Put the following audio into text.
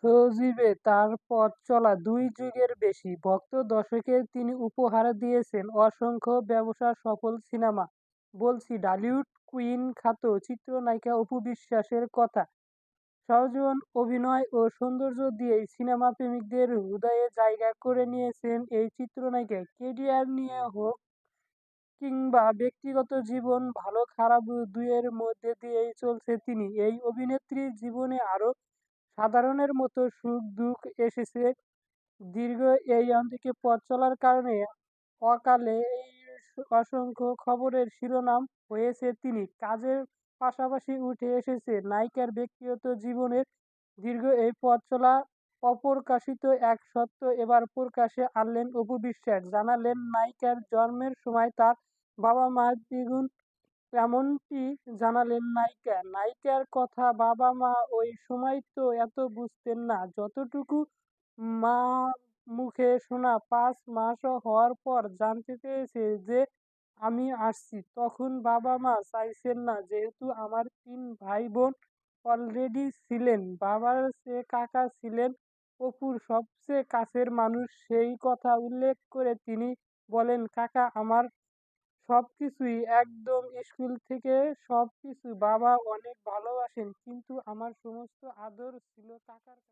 সজীবে তার পথ চলা ২ যুগের বেশি। ভক্ত দর্শককে তিনি উপহার দিয়েছেন অসংখ্য ব্যবসা সফল সিনেমা। বলছি ঢালিউড কুইন খ্যাত চিত্রনায়িকা অপু বিশ্বাসের কথা। সজীবন অভিনয় ও সৌন্দর্য দিয়েই সিনেমা প্রেমিকদের হৃদয়ে জায়গা করে নিয়েছেন এই চিত্রনায়িকা। কেরিয়ার নিয়ে হোক কিংবা ব্যক্তিগত জীবন ভালো খারাপ দুইয়ের মধ্যে দিয়েই চলছে তিনি। এই অভিনেত্রীর জীবনে আরও সাধারণের মতো সুখ-দুঃখ এসেছে। দীর্ঘ এই অঙ্কে পথ চলার কারণে অকালে এই অসংখ্য খবরের শিরোনাম হয়েছে তিনি। কাজের পাশাপাশি উঠে এসেছে নায়িকার ব্যক্তিগত জীবনের দীর্ঘ এই পথ চলা। অপ্রকাশিত এক সত্য এবার প্রকাশ্যে আনলেন অপু বিশ্বাস। জানালেন নায়িকার জন্মের সময় তার বাবা-মা দ্বিগুণ। এমনটি জানালেন নায়িকা। নায়িকার কথা, বাবা-মা ওই সময় তো এত বুঝতেন না যতটুকু মা মুখে শোনা। ৫ মাস হওয়ার পর জানতে পেরেছে যে আমি আসছি। তখন বাবা-মা চাইছেন না, যেহেতু আমার ৩ ভাই-বোন অলরেডি ছিলেন। বাবার চেয়ে কাকা ছিলেন অপুর সবচেয়ে কাছের মানুষ। সেই কথা উল্লেখ করে তিনি বলেন, কাকা আমার সবকিছুই, একদম স্কুল থেকে সবকিছু। বাবা অনেক ভালোবাসেন, কিন্তু আমার সমস্ত আদর ছিল কাকার কাছে।